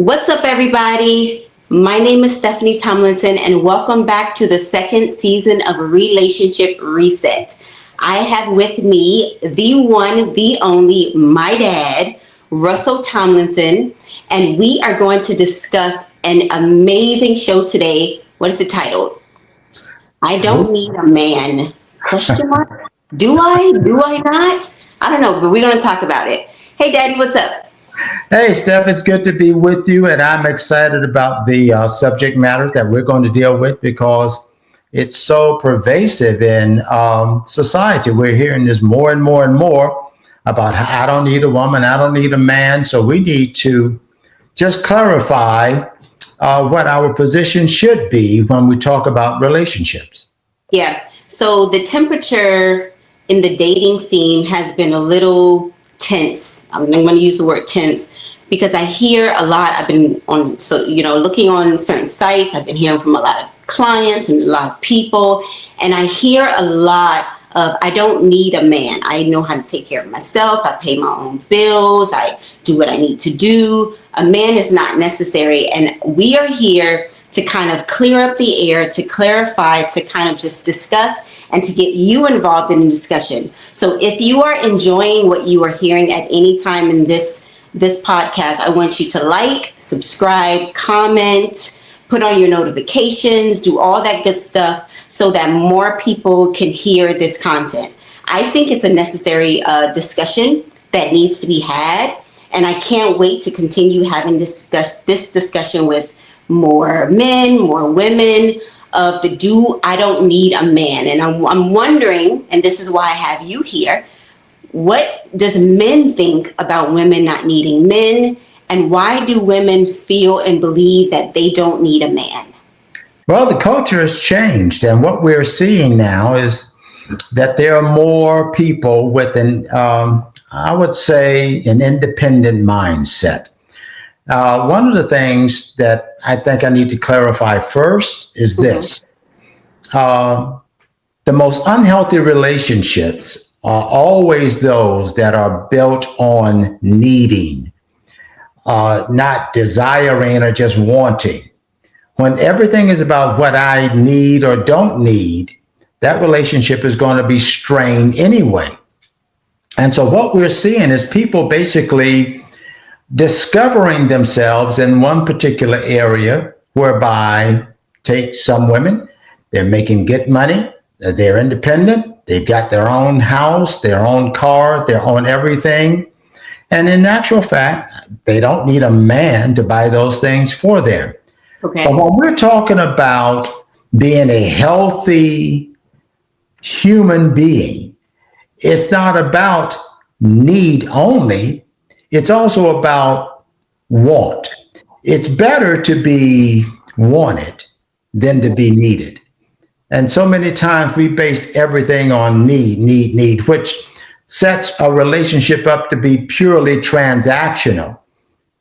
What's up, everybody? My name is Stephanie Tomlinson, and welcome back to the second season of Relationship Reset. I have with me the one, the only, my dad, Russell Tomlinson, and we are going to discuss an amazing show today. What is the title? I don't need a man. Question mark? Do I? Do I not? I don't know, but we're going to talk about it. Hey, Daddy, what's up? Hey, Steph, it's good to be with you, and I'm excited about the subject matter that we're going to deal with because it's so pervasive in society. We're hearing this more and more and more about how I don't need a woman, I don't need a man. So we need to just clarify what our position should be when we talk about relationships. Yeah. So the temperature in the dating scene has been a little tense. I'm going to use the word tense because I hear a lot. I've been on, looking on certain sites. I've been hearing from a lot of clients and a lot of people, and I hear a lot of, I don't need a man. I know how to take care of myself. I pay my own bills. I do what I need to do. A man is not necessary. And we are here to kind of clear up the air, to clarify, to kind of just discuss and to get you involved in the discussion. So if you are enjoying what you are hearing at any time in this podcast, I want you to like, subscribe, comment, put on your notifications, do all that good stuff so that more people can hear this content. I think it's a necessary discussion that needs to be had. And I can't wait to continue having this discussion with more men, more women of the I don't need a man. And I'm wondering, and this is why I have you here, what does men think about women not needing men? And why do women feel and believe that they don't need a man? Well, the culture has changed. And what we're seeing now is that there are more people with I would say, an independent mindset. One of the things that I think I need to clarify first is this. The most unhealthy relationships are always those that are built on needing, not desiring or just wanting. When everything is about what I need or don't need, that relationship is going to be strained anyway. And so what we're seeing is people basically discovering themselves in one particular area whereby, take some women, they're making good money, they're independent, they've got their own house, their own car, their own everything. And in actual fact, they don't need a man to buy those things for them. Okay. But when we're talking about being a healthy human being, it's not about need only. It's also about want. It's better to be wanted than to be needed. And so many times we base everything on need, which sets a relationship up to be purely transactional.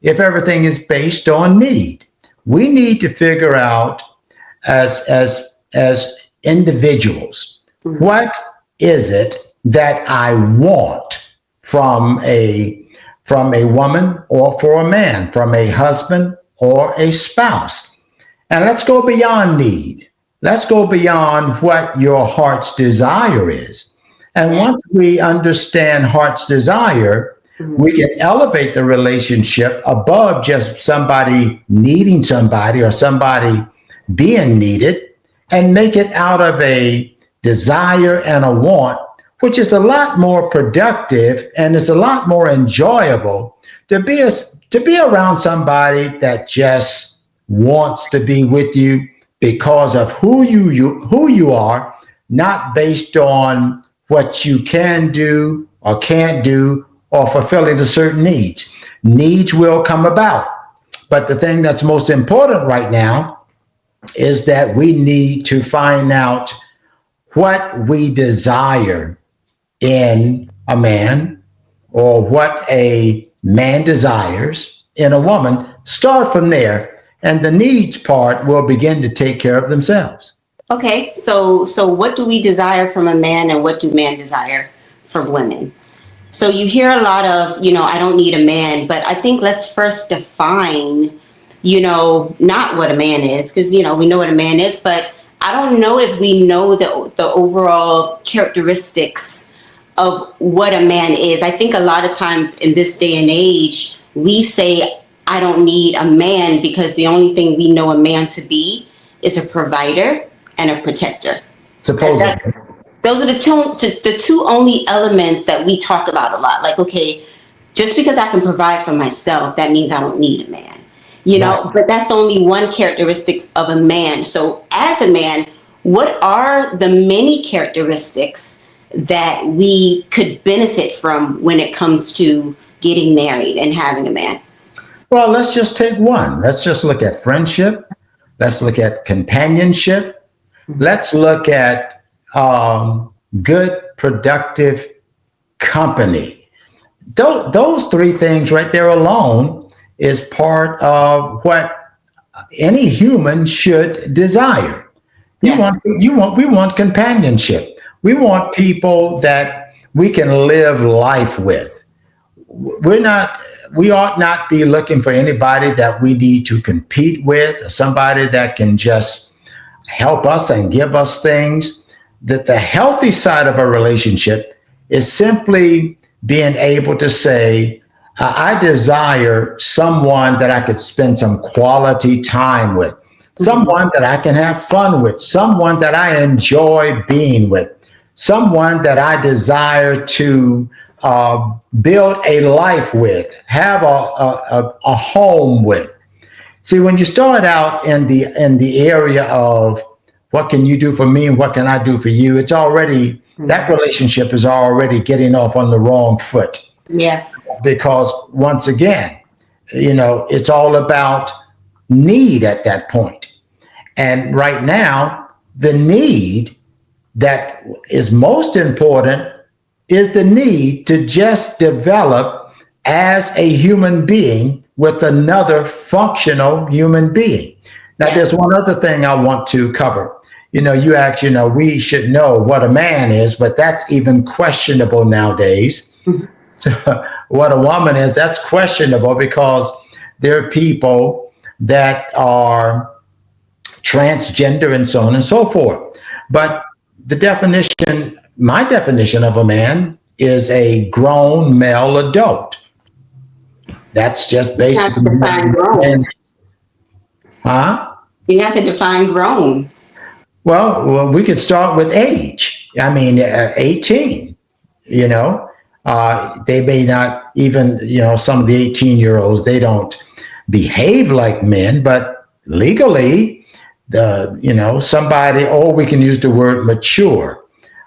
If everything is based on need, we need to figure out as individuals, what is it that I want from a woman or for a man, from a husband or a spouse. And let's go beyond need. Let's go beyond what your heart's desire is. And once we understand heart's desire, we can elevate the relationship above just somebody needing somebody or somebody being needed and make it out of a desire and a want, which is a lot more productive and it's a lot more enjoyable to be around somebody that just wants to be with you because of who you are, not based on what you can do or can't do or fulfilling the certain needs. Needs will come about. But the thing that's most important right now is that we need to find out what we desire in a man or what a man desires in a woman. Start from there, and the needs part will begin to take care of themselves. Okay, so what do we desire from a man and what do men desire from women? So you hear a lot of, I don't need a man, but I think let's first define not what a man is, because, we know what a man is, but I don't know if we know the overall characteristics of what a man is. I think a lot of times in this day and age, we say, I don't need a man, because the only thing we know a man to be is a provider and a protector. Supposedly. Those are the two only elements that we talk about a lot. Like, okay, just because I can provide for myself, that means I don't need a man. Right. But that's only one characteristic of a man. So as a man, what are the many characteristics that we could benefit from when it comes to getting married and having a man? Well, let's just take one. Let's just look at friendship. Let's look at companionship. Let's look at good, productive company. Those three things right there alone is part of what any human should desire. We want companionship. We want people that we can live life with. We ought not be looking for anybody that we need to compete with, or somebody that can just help us and give us things. That the healthy side of a relationship is simply being able to say, I desire someone that I could spend some quality time with, someone that I can have fun with, someone that I enjoy being with, someone that I desire to build a life with, have a home with. See, when you start out in the area of what can you do for me and what can I do for you, it's already, that relationship is already getting off on the wrong foot. Yeah. Because once again, it's all about need at that point. And right now, the need that is most important is the need to just develop as a human being with another functional human being. Now, there's one other thing I want to cover. You asked, we should know what a man is, but that's even questionable nowadays. So what a woman is, that's questionable, because there are people that are transgender and so on and so forth. But my definition of a man is a grown male adult. That's just basically. You have to define grown. Huh? You have to define grown. Well, we could start with age. 18, they may not even, some of the 18-year-olds, they don't behave like men, but legally, somebody, or we can use the word mature.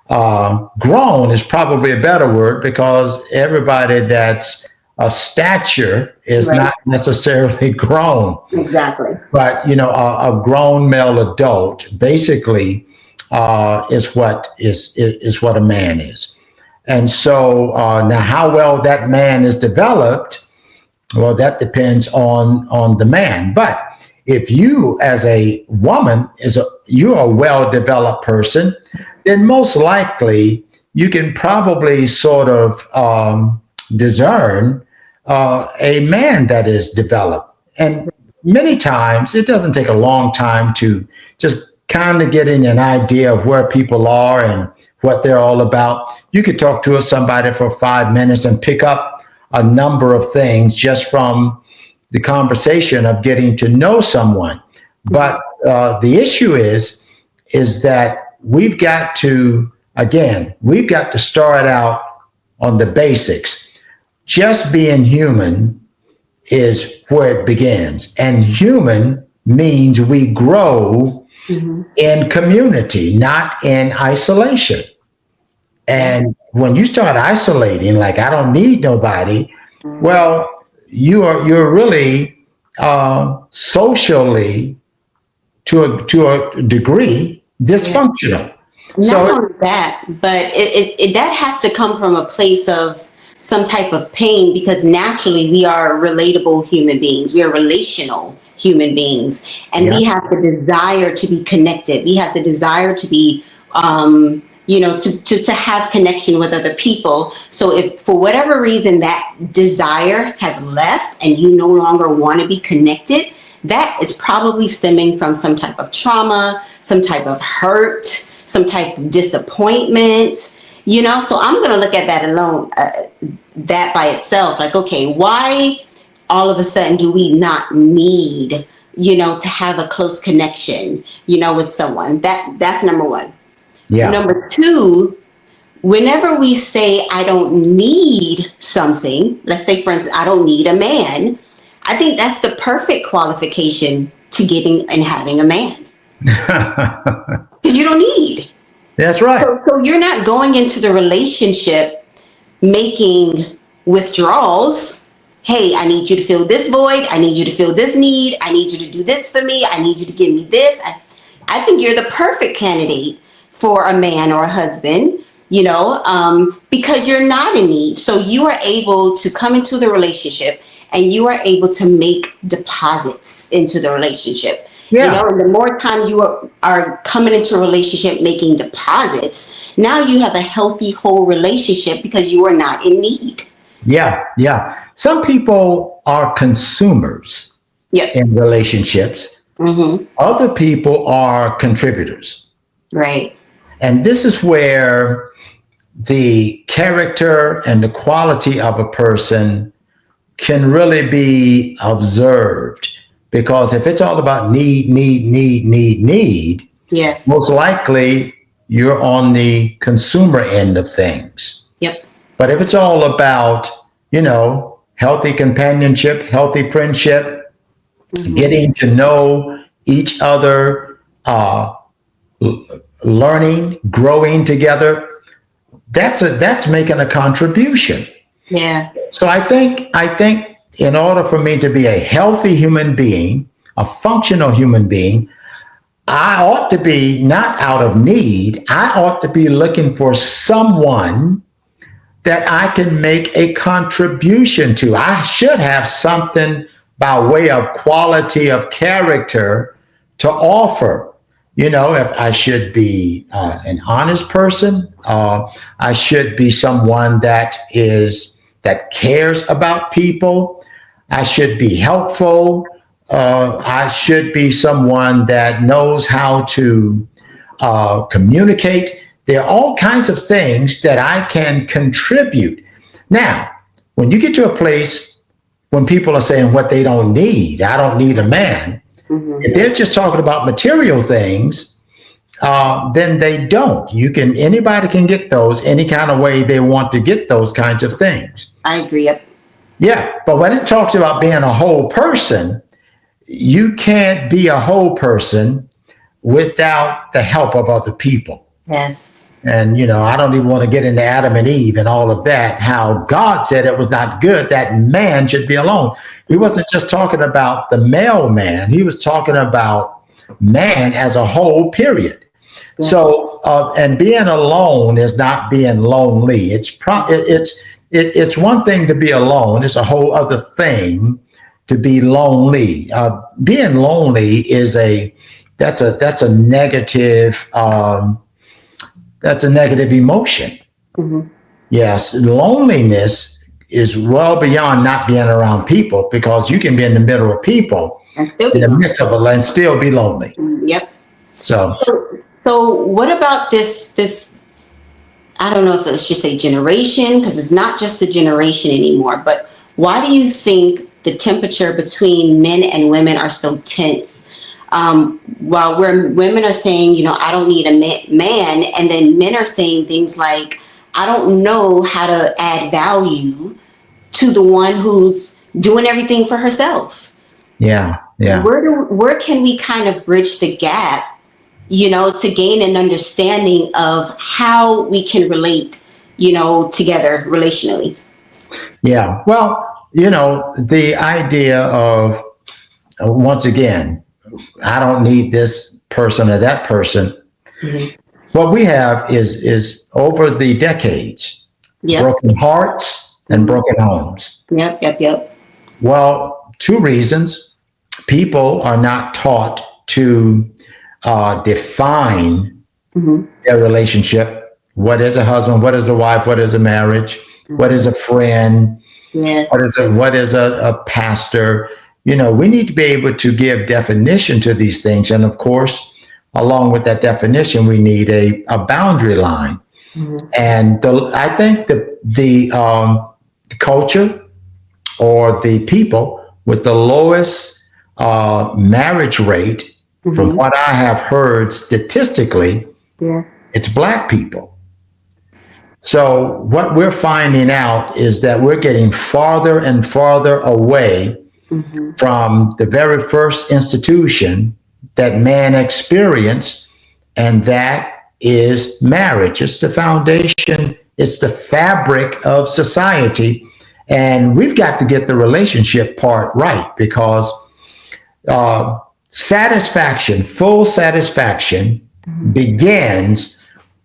Grown is probably a better word, because everybody that's of stature is right. not necessarily grown. Exactly. But, a grown male adult basically is what a man is. And so now how well that man is developed, well, that depends on the man. But if you as a woman you're a well-developed person, then most likely you can probably sort of discern a man that is developed. And many times it doesn't take a long time to just kind of getting an idea of where people are and what they're all about. You could talk to somebody for 5 minutes and pick up a number of things just from the conversation of getting to know someone. But the issue is that we've got to start out on the basics. Just being human is where it begins. And human means we grow in community, not in isolation. And when you start isolating, like I don't need nobody, well, you're really socially to a degree dysfunctional. Not only that, but that has to come from a place of some type of pain, because naturally we are relatable human beings. We are relational human beings, and we have the desire to be connected. We have the desire to be, to have connection with other people. So if for whatever reason that desire has left and you no longer want to be connected, that is probably stemming from some type of trauma, some type of hurt, some type of disappointment, you know? So I'm going to look at that alone, that by itself. Like, okay, why all of a sudden do we not need, you know, to have a close connection, you know, with someone? That's number one. Yeah. Number two, whenever we say I don't need something, let's say for instance, I don't need a man, I think that's the perfect qualification to getting and having a man. Because you don't need. That's right. So you're not going into the relationship making withdrawals. Hey, I need you to fill this void. I need you to fill this need. I need you to do this for me. I need you to give me this. I think you're the perfect candidate for a man or a husband, you know, because you're not in need. So you are able to come into the relationship and you are able to make deposits into the relationship. Yeah. You know, and the more time you are coming into a relationship making deposits, now you have a healthy whole relationship because you are not in need. Yeah. Yeah. Some people are consumers in relationships. Mm-hmm. Other people are contributors. Right. And this is where the character and the quality of a person can really be observed. Because if it's all about need, yeah, most likely you're on the consumer end of things. Yep. But if it's all about, you know, healthy companionship, healthy friendship, getting to know each other, learning, growing together, that's making a contribution. Yeah. So I think in order for me to be a healthy human being, a functional human being, I ought to be not out of need. I ought to be looking for someone that I can make a contribution to. I should have something by way of quality of character to offer. You know, if I should be an honest person, I should be someone that cares about people. I should be helpful. I should be someone that knows how to communicate. There are all kinds of things that I can contribute. Now, when you get to a place when people are saying what they don't need, I don't need a man, if they're just talking about material things, then they don't. Anybody can get those any kind of way they want to get those kinds of things. I agree. Yep. Yeah, but when it talks about being a whole person, you can't be a whole person without the help of other people. Yes. And, you know, I don't even want to get into Adam and Eve and all of that, how God said it was not good that man should be alone. He wasn't just talking about the male man. He was talking about man as a whole, period. Yeah. So, and being alone is not being lonely. It's one thing to be alone. It's a whole other thing to be lonely. Being lonely is that's a negative emotion. Mm-hmm. Yes, loneliness is well beyond not being around people, because you can be in the middle of people in the midst of it and still be lonely. Yep. So what about this? I don't know if let's just say generation, because it's not just a generation anymore, but why do you think the temperature between men and women are so tense? While women are saying, you know, I don't need a man, and then men are saying things like, I don't know how to add value to the one who's doing everything for herself. Yeah. Where can we kind of bridge the gap, you know, to gain an understanding of how we can relate, you know, together relationally? Yeah. Well, you know, the idea of, once again, I don't need this person or that person. Mm-hmm. What we have is over the decades, broken hearts and broken homes. Yep. Well, two reasons. People are not taught to define their relationship. What is a husband? What is a wife? What is a marriage? What is a friend? Yeah. What is a pastor? we need to be able to give definition to these things. And of course, along with that definition, we need a boundary line. Mm-hmm. And I think the culture or the people with the lowest marriage rate, mm-hmm. from what I have heard statistically, it's Black people. So what we're finding out is that we're getting farther and farther away, mm-hmm. from the very first institution that man experienced, and that is marriage. It's the foundation, it's the fabric of society, and we've got to get the relationship part right, because satisfaction, full satisfaction, mm-hmm. begins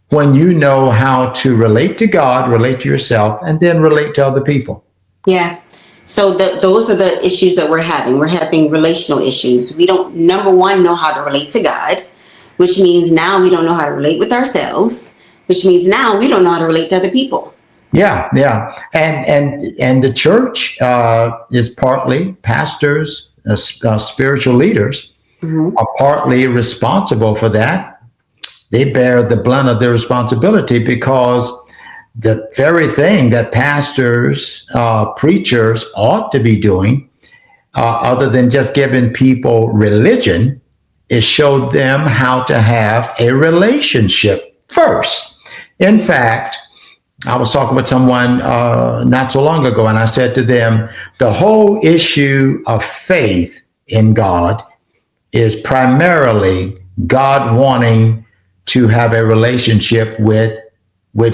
when you know how to relate to God, relate to yourself, and then relate to other people. Yeah. So those are the issues that we're having. We're having relational issues. We don't, number one, know how to relate to God, which means now we don't know how to relate with ourselves, which means now we don't know how to relate to other people. Yeah. And the church is partly, pastors, spiritual leaders, mm-hmm. are partly responsible for that. They bear the brunt of their responsibility, because the very thing that pastors, preachers ought to be doing, other than just giving people religion, is show them how to have a relationship first. In fact, I was talking with someone not so long ago, and I said to them, the whole issue of faith in God is primarily God wanting to have a relationship with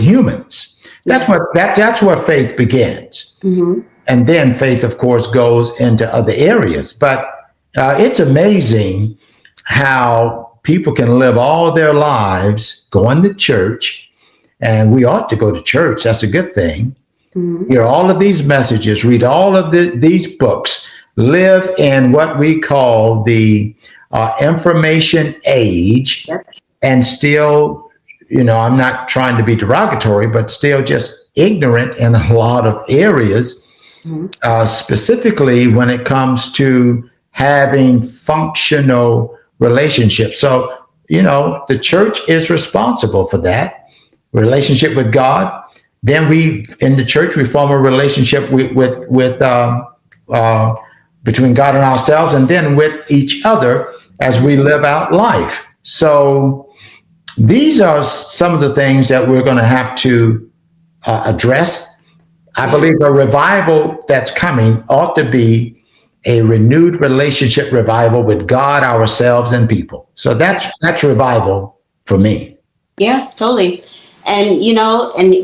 humans. That's where faith begins. Mm-hmm. And then faith, of course, goes into other areas. But it's amazing how people can live all their lives going to church, and we ought to go to church. That's a good thing. Mm-hmm. Hear all of these messages, read all of these books, live in what we call the information age, and still, I'm not trying to be derogatory, but still just ignorant in a lot of areas, mm-hmm. Specifically when it comes to having functional relationships. So, the church is responsible for that relationship with God. Then in the church, we form a relationship with between God and ourselves, and then with each other as we live out life. So these are some of the things that we're going to have to address. I believe a revival that's coming ought to be a renewed relationship revival with God, ourselves, and people. So that's revival for me. Yeah, totally. And, and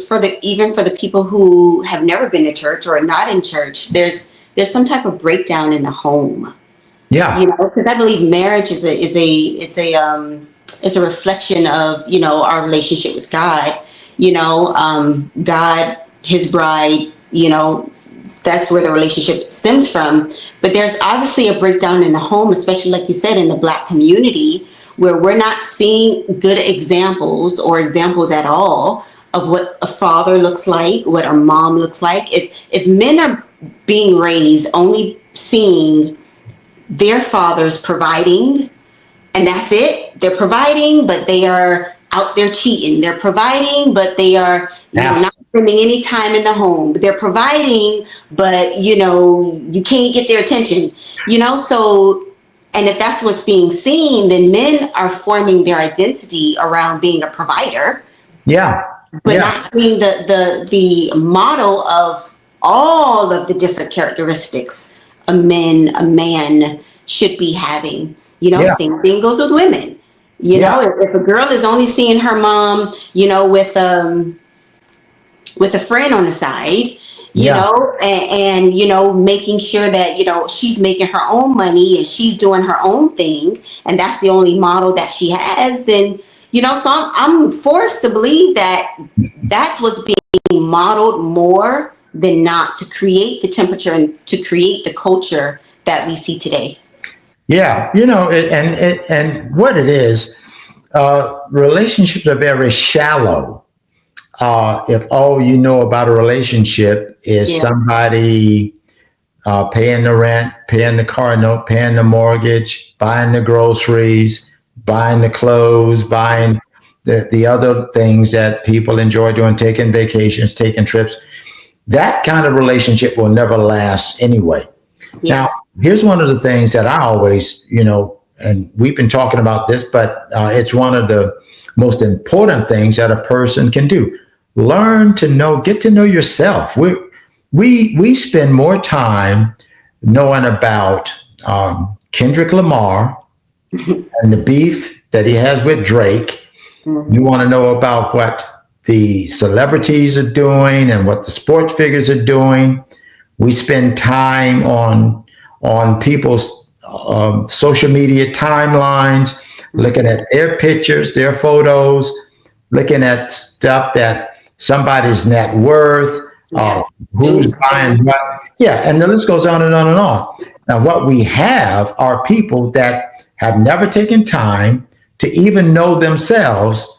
even for the people who have never been to church or are not in church, there's some type of breakdown in the home. Yeah. Because I believe marriage is a reflection of, our relationship with God. God, his bride, that's where the relationship stems from. But there's obviously a breakdown in the home, especially like you said, in the Black community, where we're not seeing good examples or examples at all of what a father looks like, what a mom looks like. If men are being raised only seeing their fathers providing, and that's it, they're providing, but they are out there cheating. They're providing, but they are not spending any time in the home. They're providing, but you can't get their attention. So, and if that's what's being seen, then men are forming their identity around being a provider. Yeah. But not seeing the model of all of the different characteristics a man should be having. Same thing goes with women. If a girl is only seeing her mom, with a friend on the side, and making sure that, she's making her own money and she's doing her own thing, and that's the only model that she has, then, so I'm forced to believe that that's what's being modeled more than not, to create the temperature and to create the culture that we see today. Yeah, and what it is, relationships are very shallow. If all you know about a relationship is somebody paying the rent, paying the car note, paying the mortgage, buying the groceries, buying the clothes, buying the other things that people enjoy doing, taking vacations, taking trips. That kind of relationship will never last anyway. Yeah. Now, here's one of the things that I always, and we've been talking about this, but it's one of the most important things that a person can do. Learn to get to know yourself. We spend more time knowing about Kendrick Lamar and the beef that he has with Drake. Mm-hmm. You want to know about what the celebrities are doing and what the sports figures are doing. We spend time on people's social media timelines, looking at their pictures, their photos, looking at stuff that somebody's net worth, who's buying what. Yeah, and the list goes on and on and on. Now, what we have are people that have never taken time to even know themselves,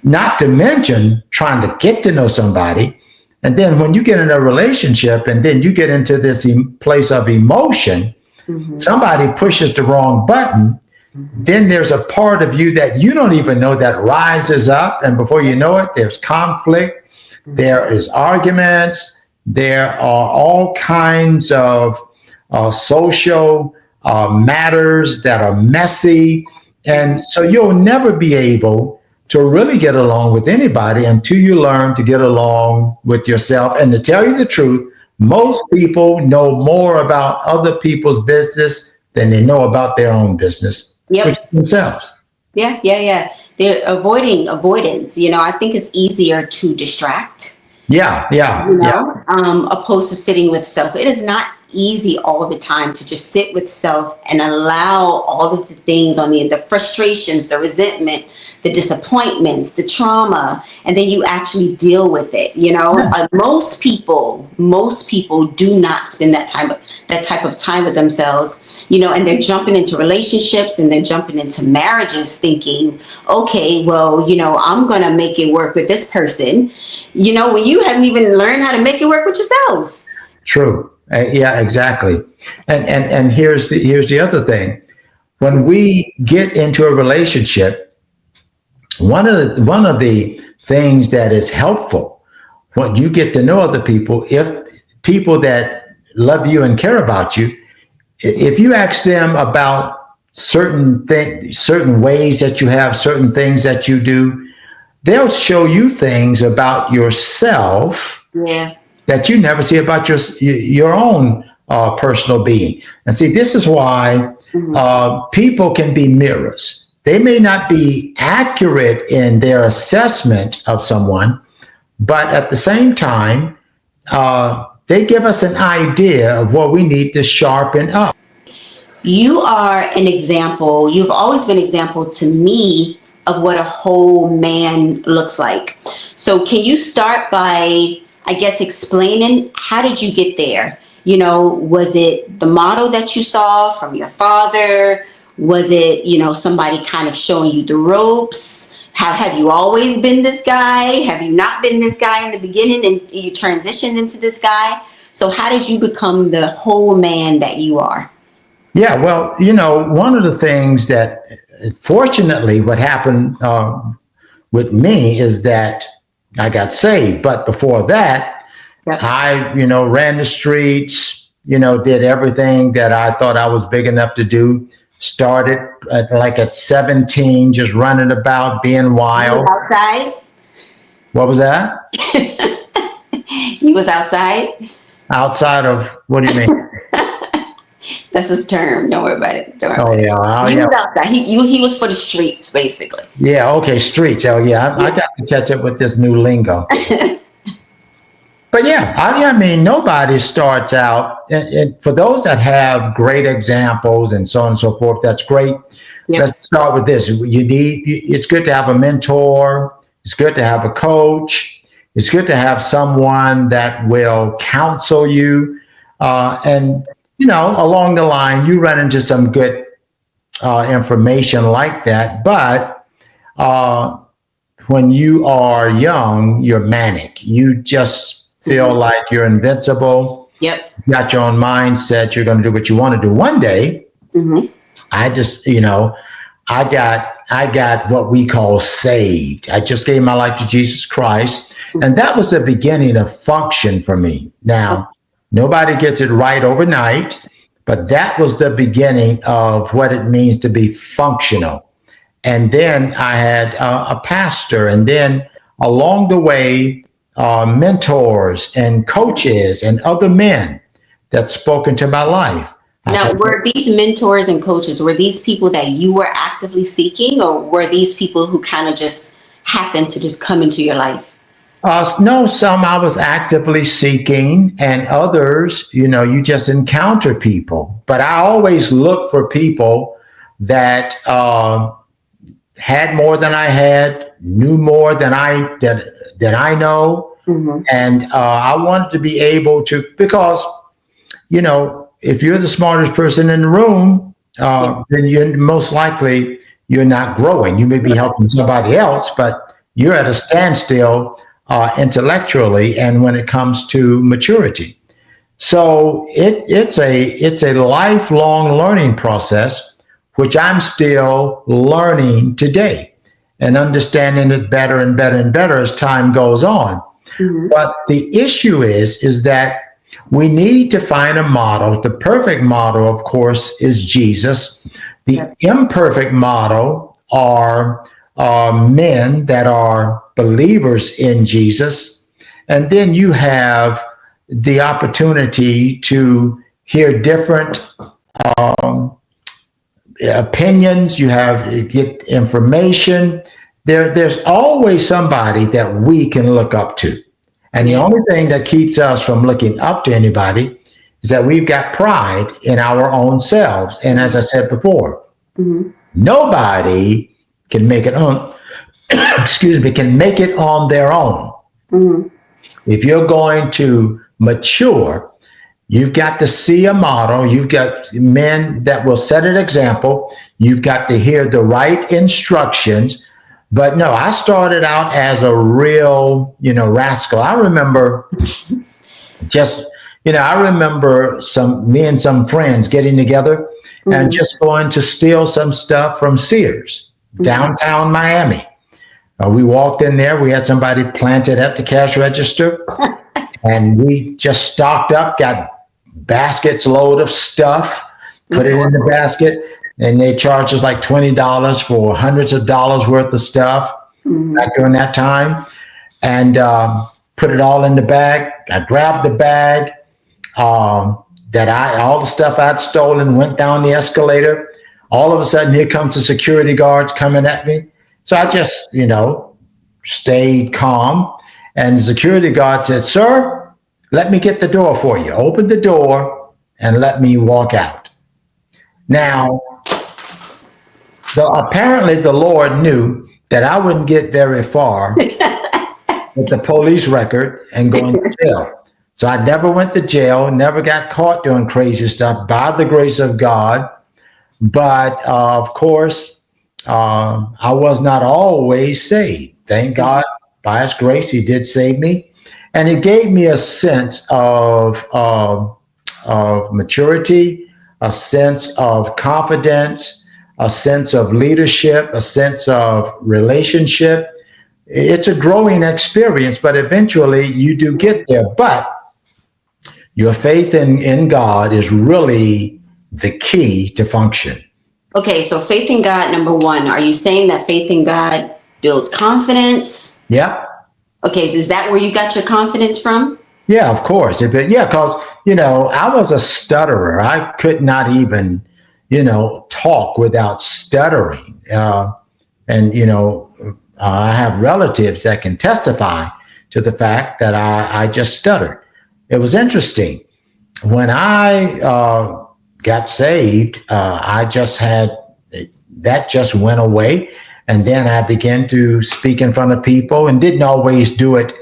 not to mention trying to get to know somebody. And then when you get in a relationship and then you get into this place of emotion, somebody pushes the wrong button, then there's a part of you that you don't even know that rises up. And before you know it, there's conflict, there is arguments, there are all kinds of social matters that are messy. And so you'll never be able to really get along with anybody until you learn to get along with yourself. And to tell you the truth, most people know more about other people's business than they know about their own business, which is themselves. Yeah. They're avoidance. I think it's easier to distract. Opposed to sitting with self. It is not easy all the time to just sit with self and allow all of the things on the frustrations, the resentment, the disappointments, the trauma, and then you actually deal with it. Most people do not spend that type of time with themselves, and they're jumping into relationships and they're jumping into marriages thinking, okay, well, I'm going to make it work with this person, when you haven't even learned how to make it work with yourself. True. Yeah, exactly. And here's the other thing. When we get into a relationship, one of the things that is helpful when you get to know other people, if people that love you and care about you, if you ask them about certain ways that you have, certain things that you do, they'll show you things about yourself that you never see about your own personal being. And see, this is why people can be mirrors. They may not be accurate in their assessment of someone, but at the same time, they give us an idea of what we need to sharpen up. You are an example. You've always been an example to me of what a whole man looks like. So can you start by, I guess, explaining how did you get there? Was it the model that you saw from your father? Was it, somebody kind of showing you the ropes? How have you always been this guy? Have you not been this guy in the beginning and you transitioned into this guy? So how did you become the whole man that you are? Yeah, well, one of the things that, fortunately, what happened with me is that I got saved. But before that, I, ran the streets, did everything that I thought I was big enough to do. Started at 17, just running about, being wild. Outside? What was that? He was outside? Outside of, what do you mean? That's his term. Don't worry about it. He was outside. He was for the streets, basically. Yeah, okay, streets. Oh, yeah. I got to catch up with this new lingo. But I mean, nobody starts out, and for those that have great examples and so on and so forth, that's great. Yep. Let's start with this. It's good to have a mentor. It's good to have a coach. It's good to have someone that will counsel you. And, along the line, you run into some good information like that. But when you are young, you're manic. You just feel like you're invincible. Yep. You got your own mindset. You're going to do what you want to do. One day, Mm-hmm. I just, I got what we call saved. I just gave my life to Jesus Christ. And that was the beginning of function for me. Now, nobody gets it right overnight, but that was the beginning of what it means to be functional. And then I had a pastor, and then along the way, mentors and coaches and other men that spoke into my life. Now, were these mentors and coaches, were these people that you were actively seeking, or were these people who kind of just happened to just come into your life? No, some I was actively seeking, and others, you just encounter people. But I always look for people that had more than I had, knew more than I know, mm-hmm. And I wanted to be able to, because if you're the smartest person in the room, then you're most likely you're not growing. You may be helping somebody else, but you're at a standstill intellectually and when it comes to maturity. So it's a lifelong learning process, which I'm still learning today and understanding it better and better and better as time goes on. Mm-hmm. But the issue is that we need to find a model. The perfect model, of course, is Jesus. The imperfect model are men that are believers in Jesus. And then you have the opportunity to hear different opinions. You get information. There's always somebody that we can look up to. And the only thing that keeps us from looking up to anybody is that we've got pride in our own selves. And as I said before, mm-hmm. nobody can make it on, can make it on their own. Mm-hmm. If you're going to mature, you've got to see a model. You've got men that will set an example. You've got to hear the right instructions. But no, I started out as a real, rascal. I remember I remember me and some friends getting together mm-hmm. and just going to steal some stuff from Sears, mm-hmm. downtown Miami. We walked in there. We had somebody planted at the cash register and we just stocked up, got baskets load of stuff, put it in the basket. And they charged us like $20 for hundreds of dollars worth of stuff mm-hmm. back during that time, and put it all in the bag. I grabbed the bag all the stuff I'd stolen, went down the escalator. All of a sudden, here comes the security guards coming at me. So I just, stayed calm. And the security guard said, "Sir, let me get the door for you." Open the door and let me walk out. Now, apparently the Lord knew that I wouldn't get very far with the police record and going to jail. So I never went to jail, never got caught doing crazy stuff by the grace of God. But of course, I was not always saved. Thank God, by His grace, He did save me. And it gave me a sense of maturity, a sense of confidence, a sense of leadership, a sense of relationship. It's a growing experience, but eventually you do get there. But your faith in God is really the key to function. Okay, so faith in God, number one. Are you saying that faith in God builds confidence? Yeah. Okay, so is that where you got your confidence from? Yeah, of course. Because, I was a stutterer. I could not even talk without stuttering. I have relatives that can testify to the fact that I just stuttered. It was interesting. When I got saved, I just that just went away. And then I began to speak in front of people and didn't always do it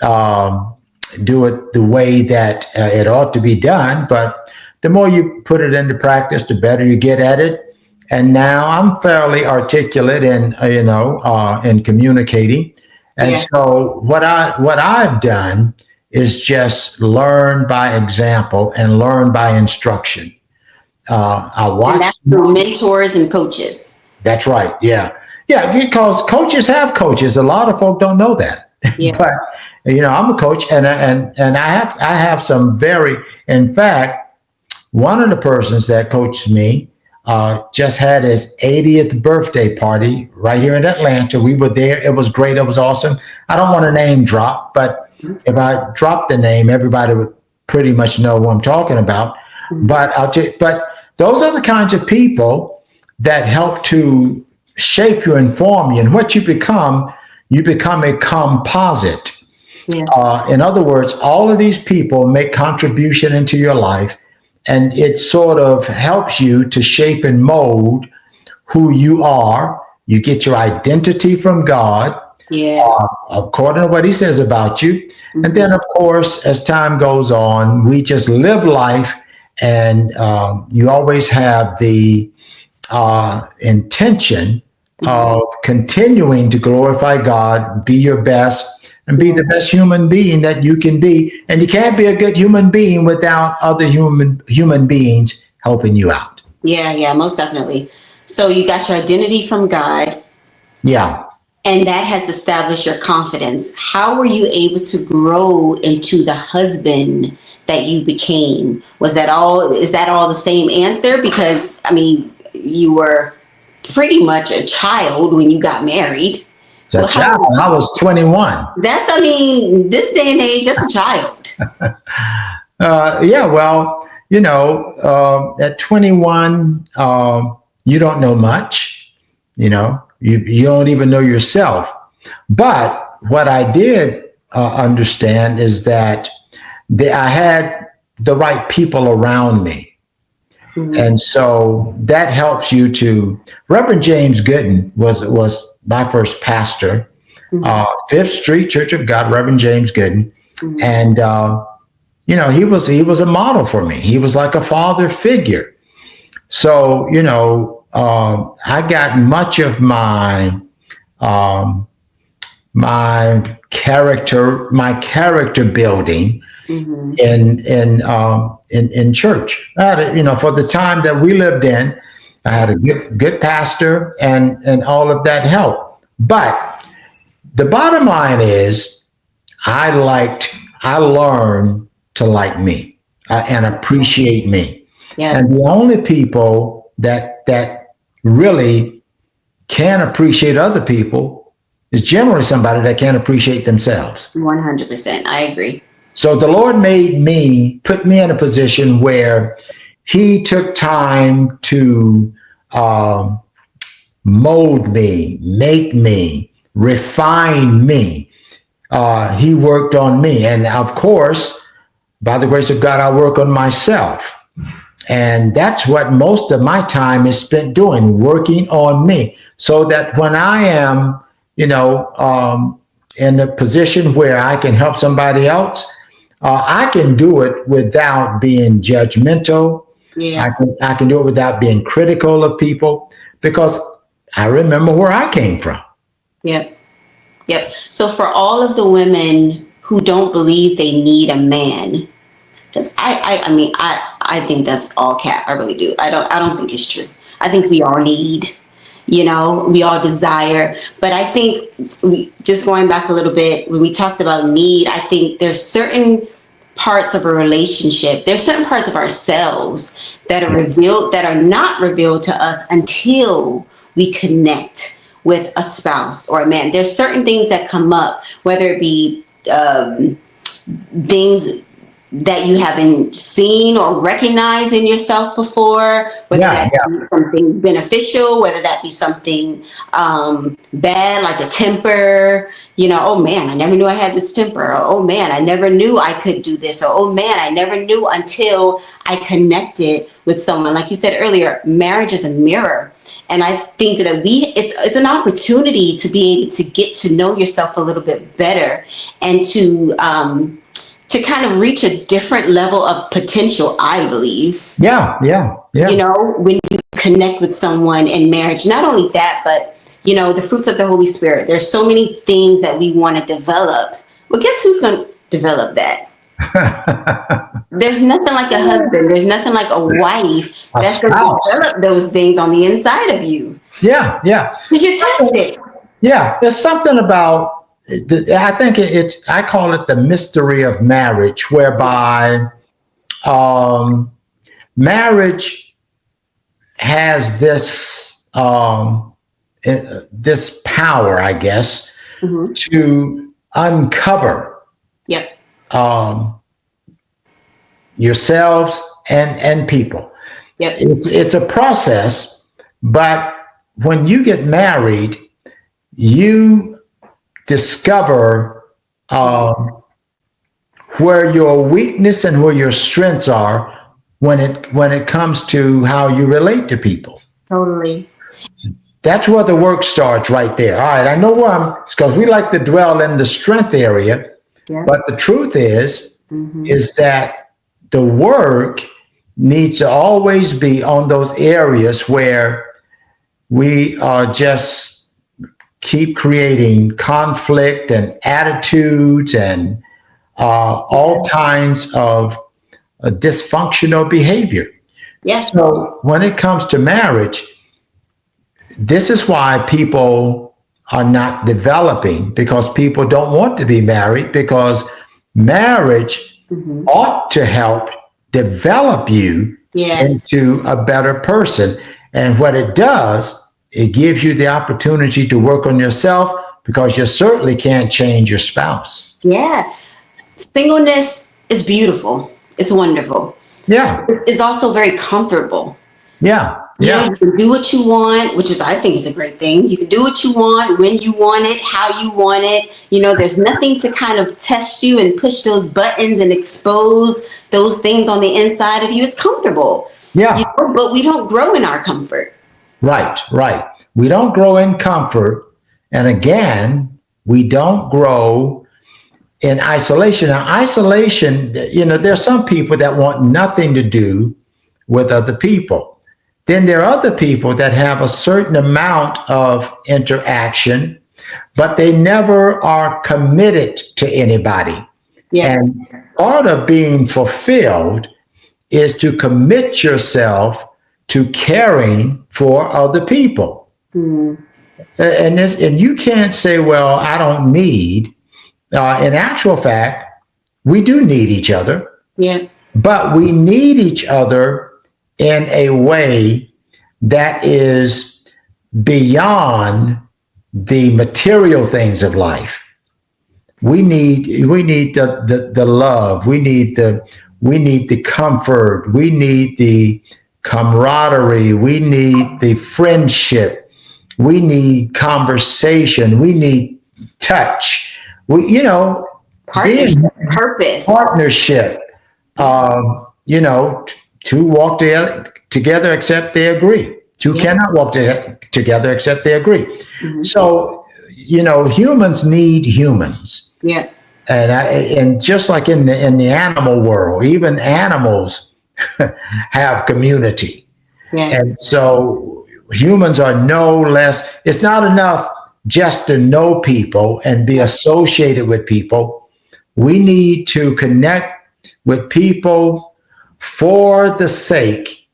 the way that it ought to be done. But the more you put it into practice, the better you get at it. And now I'm fairly articulate in communicating. And so what I've done is just learn by example and learn by instruction. I And watch. that's through mentors and coaches. That's right. Yeah. Yeah. Because coaches have coaches. A lot of folk don't know that. Yeah. But, I'm a coach and I have some in fact, one of the persons that coached me just had his 80th birthday party right here in Atlanta. We were there. It was great. It was awesome. I don't want to name drop, but if I drop the name, everybody would pretty much know who I'm talking about. But but those are the kinds of people that help to shape you, inform you, and what you become a composite. Yeah. In other words, all of these people make contribution into your life, and it sort of helps you to shape and mold who you are. You get your identity from God, according to what he says about you. And then, of course, as time goes on, we just live life, and you always have the intention of continuing to glorify God, be your best, and be the best human being that you can be. And you can't be a good human being without other human beings helping you out. Yeah, most definitely. So you got your identity from God. Yeah. And that has established your confidence. How were you able to grow into the husband that you became? Is that all the same answer? Because, you were pretty much a child when you got married. As a child, I was 21. This day and age, that's a child. At 21, you don't know much. You don't even know yourself. But what I did understand is that I had the right people around me. Mm-hmm. And so that helps you to. Reverend James Gooden was my first pastor, Fifth Street Church of God, Reverend James Gooden. Mm-hmm. And, he was a model for me. He was like a father figure. So, I got much of my character building in church. I had, for the time that we lived in, I had a good pastor, and all of that helped. But the bottom line is, I learned to like me and appreciate me. Yeah. And the only people that really can appreciate other people is generally somebody that can't appreciate themselves. 100%. I agree. So the Lord put me in a position where he took time to mold me, make me, refine me. He worked on me. And of course, by the grace of God, I work on myself. And that's what most of my time is spent doing, working on me, so that when I am, in a position where I can help somebody else, I can do it without being judgmental. Yeah. I can do it without being critical of people, because I remember where I came from. Yep. So for all of the women who don't believe they need a man, because I think that's all cap. I really do. I don't think it's true. I think we all need, we all desire. But I think just going back a little bit, when we talked about need, I think there's certain parts of a relationship, there's certain parts of ourselves that are not revealed to us until we connect with a spouse or a man. There's certain things that come up, whether it be things that you haven't seen or recognized in yourself before, whether that be something beneficial, whether that be something bad, like a temper, oh man, I never knew I had this temper. Or, oh man, I never knew I could do this. Or, oh man, I never knew until I connected with someone. Like you said earlier, marriage is a mirror. And I think that it's an opportunity to be able to get to know yourself a little bit better, and to kind of reach a different level of potential, I believe. Yeah. When you connect with someone in marriage, not only that, but, the fruits of the Holy Spirit. There's so many things that we want to develop. Well, guess who's going to develop that? There's nothing like a husband. There's nothing like a wife A that's going to spouse. develop those things on the inside of you Yeah, yeah. because you're tested. Yeah, there's something about, I think I call it the mystery of marriage, whereby marriage has this power, I guess, to uncover Yep. yourselves and people. Yep. It's a process, but when you get married, you discover where your weakness and where your strengths are when it comes to how you relate to people. Totally. That's where the work starts right there. All right, I know where because we like to dwell in the strength area, Yeah. but the truth is that the work needs to always be on those areas where we just keep creating conflict and attitudes and all kinds of dysfunctional behavior. Yeah. So when it comes to marriage, this is why people are not developing, because people don't want to be married, because marriage ought to help develop you into a better person. And what it does, it gives you the opportunity to work on yourself, because you certainly can't change your spouse. Yeah. Singleness is beautiful. It's wonderful. Yeah. It's also very comfortable. Yeah. Yeah, you can do what you want, which is, I think, is a great thing. You can do what you want, when you want it, how you want it. You know, there's nothing to kind of test you and push those buttons and expose those things on the inside of you. It's comfortable. Yeah. You know, but we don't grow in our comfort. Right. We don't grow in comfort. And again, we don't grow in isolation. Now, isolation, you know, there are some people that want nothing to do with other people. Then there are other people that have a certain amount of interaction, but they never are committed to anybody. Yeah. And part of being fulfilled is to commit yourself to caring for other people. And you can't say, well, I don't need. In actual fact, we do need each other. Yeah. But we need each other in a way that is beyond the material things of life. We need the love. We need the comfort. We need the camaraderie. We need the friendship. We need conversation. We need touch. Partnership. Two walk together except they agree. Two cannot walk together except they agree. So, humans need humans. Yeah. And just like in the animal world, even animals have community. Yeah. And so humans are no less. It's not enough just to know people and be associated with people. We need to connect with people for the sake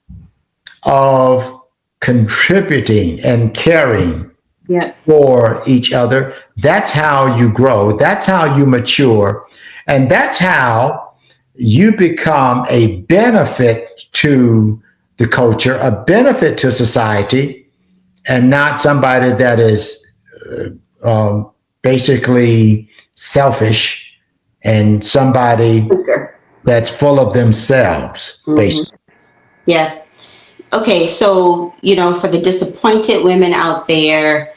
of contributing and caring for each other. That's how you grow. That's how you mature. And that's how you become a benefit to the culture, a benefit to society, and not somebody that is basically selfish and somebody that's full of themselves, basically. Yeah. Okay, so, for the disappointed women out there,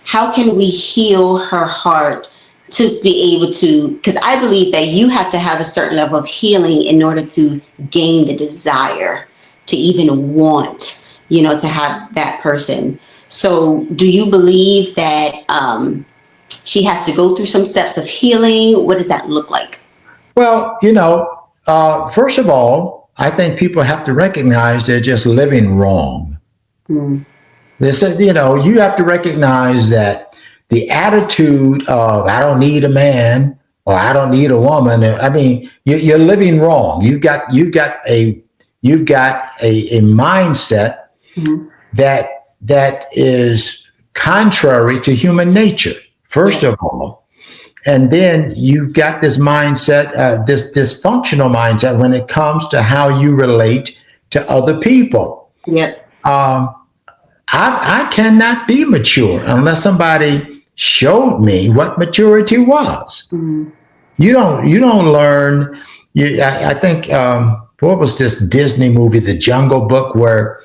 how can we heal her heart to be able to, because I believe that you have to have a certain level of healing in order to gain the desire to even want, to have that person. So do you believe that she has to go through some steps of healing? What does that look like? Well, first of all, I think people have to recognize they're just living wrong. They said, you have to recognize that the attitude of I don't need a man or I don't need a woman. I mean, you're living wrong. You've got a mindset that is contrary to human nature, first of all. And then you've got this mindset, this dysfunctional mindset when it comes to how you relate to other people. Yep. I cannot be mature unless somebody showed me what maturity was. You don't learn. I think what was this Disney movie, The Jungle Book, where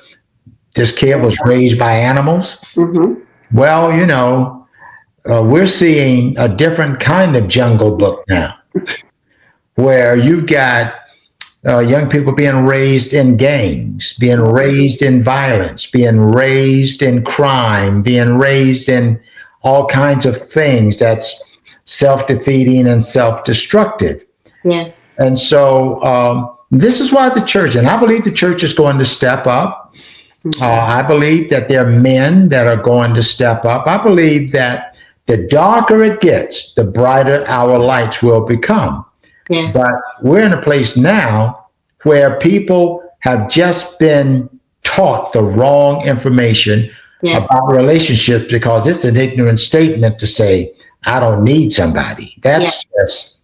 this kid was raised by animals? Well, we're seeing a different kind of Jungle Book now, where you've got young people being raised in gangs, being raised in violence, being raised in crime, being raised in all kinds of things that's self-defeating and self-destructive. Yeah. And so this is why the church, and I believe the church is going to step up. I believe that there are men that are going to step up. I believe that the darker it gets, the brighter our lights will become. Yeah. But we're in a place now where people have just been taught the wrong information about relationships because it's an ignorant statement to say, I don't need somebody. That's just.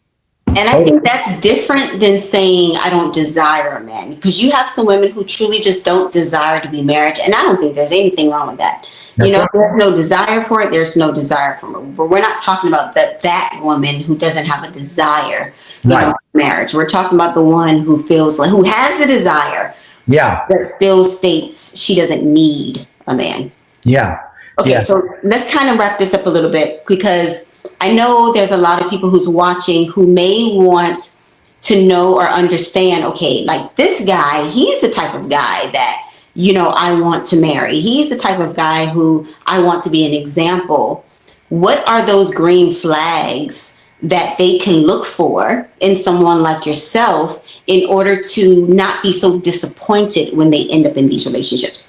And I think that's different than saying I don't desire a man, because you have some women who truly just don't desire to be married. And I don't think there's anything wrong with that. There's no desire for it. There's no desire for it. But we're not talking about that woman who doesn't have a desire, for marriage. We're talking about the one who feels like, who has the desire. Yeah. That still states she doesn't need a man. Yeah. Okay. So let's kind of wrap this up a little bit, because I know there's a lot of people who's watching who may want to know or understand, okay, like this guy, he's the type of guy that, I want to marry. He's the type of guy who I want to be an example. What are those green flags that they can look for in someone like yourself in order to not be so disappointed when they end up in these relationships?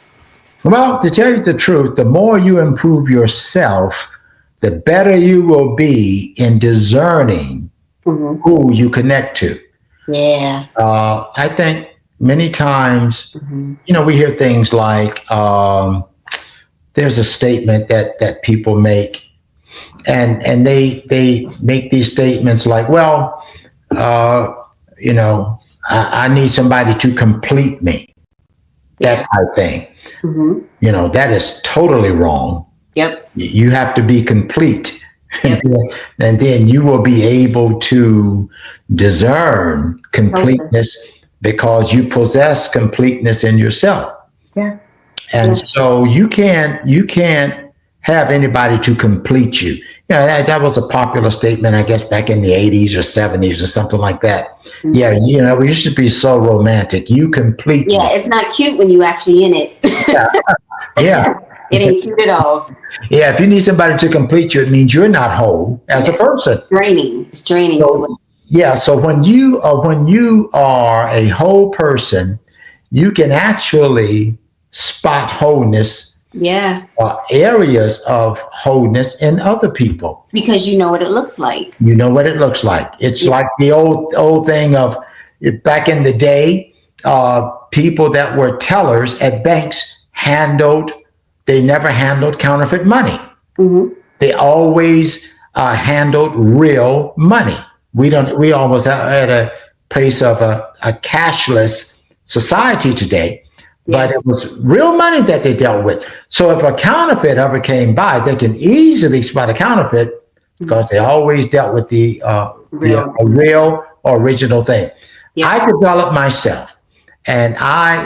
Well, to tell you the truth, the more you improve yourself, the better you will be in discerning who you connect to. Yeah. I think many times, we hear things like there's a statement that people make, and they make these statements like, well, I need somebody to complete me. That type of thing. That is totally wrong. Yep. You have to be complete. Yep. And then you will be able to discern completeness because you possess completeness in yourself. Yeah. And so you can't have anybody to complete you. That was a popular statement, I guess, back in the 80s or 70s or something like that. Yeah, we used to be so romantic. You complete me. It's not cute when you actually in it. Yeah. It ain't cute at all. Yeah, if you need somebody to complete you, it means you're not whole as a person. It's draining. So when you are a whole person, you can actually spot wholeness. Yeah. Areas of wholeness in other people. Because you know what it looks like. You know what it looks like. It's like the old thing of back in the day, people that were tellers at banks they never handled counterfeit money. They always handled real money. We almost at a place of a cashless society today, but it was real money that they dealt with. So if a counterfeit ever came by, they can easily spot a counterfeit because they always dealt with the real original thing. I developed myself, and I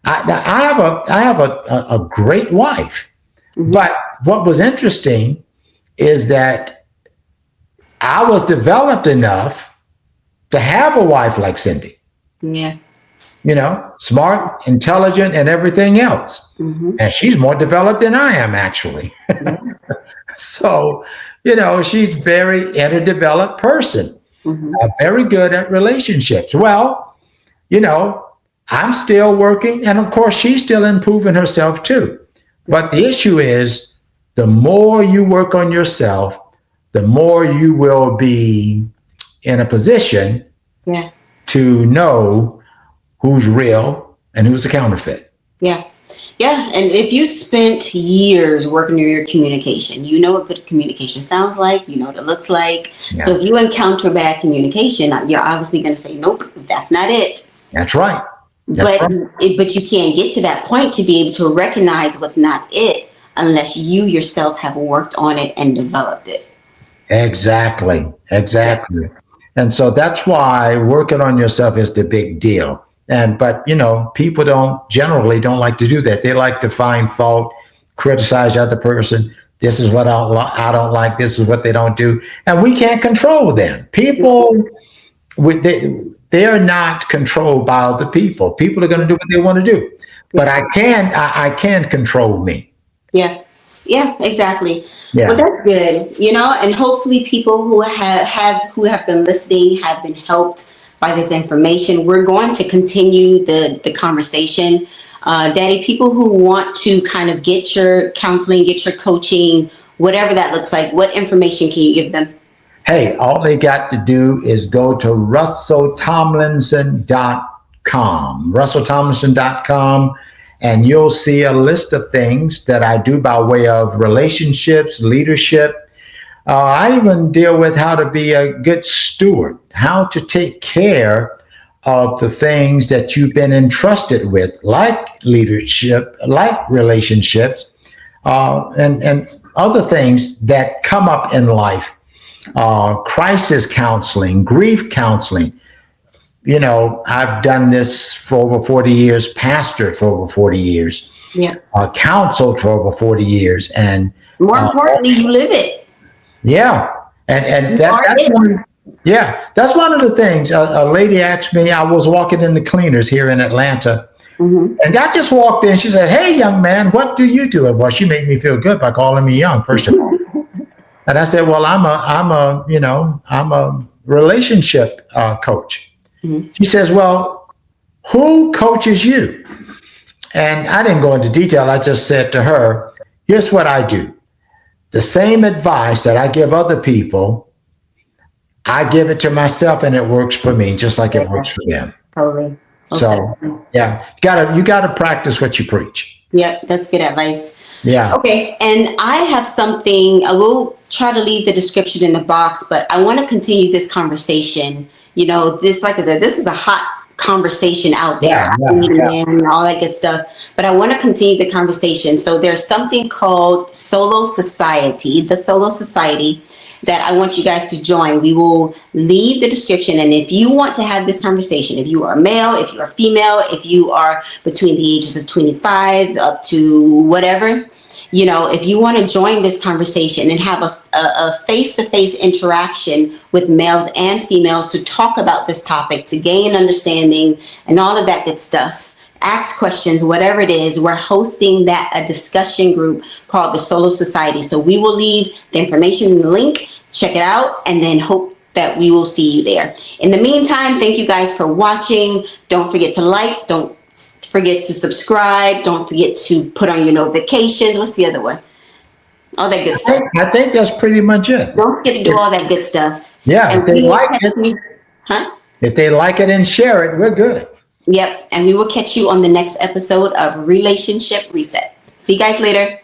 have a great wife, but what was interesting is that I was developed enough to have a wife like Cindy. Yeah. Smart, intelligent, and everything else. And she's more developed than I am, actually. So, she's very underdeveloped person, very good at relationships. Well, I'm still working, and of course, she's still improving herself too. But the issue is, the more you work on yourself, the more you will be in a position Yeah. to know who's real and who's a counterfeit. Yeah. Yeah. And if you spent years working on your communication, you know what good communication sounds like, you know what it looks like. Yeah. So if you encounter bad communication, you're obviously going to say, nope, that's not it. That's right. But you can't get to that point to be able to recognize what's not it unless you yourself have worked on it and developed it. Exactly. And so that's why working on yourself is the big deal. But people generally don't like to do that. They like to find fault, criticize the other person. This is what I don't like. This is what they don't do. And we can't control them. People, they are not controlled by other people. People are going to do what they want to do. But I can control me. Yeah. Yeah, exactly. Yeah. Well, that's good. And hopefully people who have been listening have been helped by this information. We're going to continue the conversation. Daddy, people who want to kind of get your counseling, get your coaching, whatever that looks like, what information can you give them? Hey, all they got to do is go to russelltomlinson.com, and you'll see a list of things that I do by way of relationships, leadership. I even deal with how to be a good steward, how to take care of the things that you've been entrusted with, like leadership, like relationships, and other things that come up in life. Crisis counseling, grief counseling. I've done this for over 40 years, pastored for over 40 years, counseled for over 40 years. And more importantly, you live it. Yeah. And that's one of the things. A lady asked me, I was walking in the cleaners here in Atlanta, and I just walked in. She said, "Hey, young man, what do you do?" Well, she made me feel good by calling me young, first of all. And I said, "Well, I'm a relationship coach." She says, "Well, who coaches you?" And I didn't go into detail. I just said to her, "Here's what I do. The same advice that I give other people, I give it to myself, and it works for me, just like it works for them." Totally. So, yeah, you gotta practice what you preach. Yep, that's good advice. Yeah. Okay, and I have something. I will try to leave the description in the box, but I want to continue this conversation. This, like I said, this is a hot conversation out there. And all that good stuff. But I want to continue the conversation. So there's something called Solo Society, the Solo Society, that I want you guys to join. We will leave the description. And if you want to have this conversation, if you are a male, if you are female, if you are between the ages of 25 up to whatever, if you want to join this conversation and have a face-to-face interaction with males and females to talk about this topic, to gain understanding and all of that good stuff, ask questions, whatever it is, we're hosting a discussion group called the Solo Society. So we will leave the information in the link, check it out, and then hope that we will see you there. In the meantime, thank you guys for watching. Don't forget to like, don't forget to subscribe, don't forget to put on your notifications. What's the other one? All that good stuff. I think that's pretty much it. Don't forget to do all that good stuff. Yeah, and if they like it, if they like it and share it, we're good. Yep, and we will catch you on the next episode of Relationship Reset. See you guys later.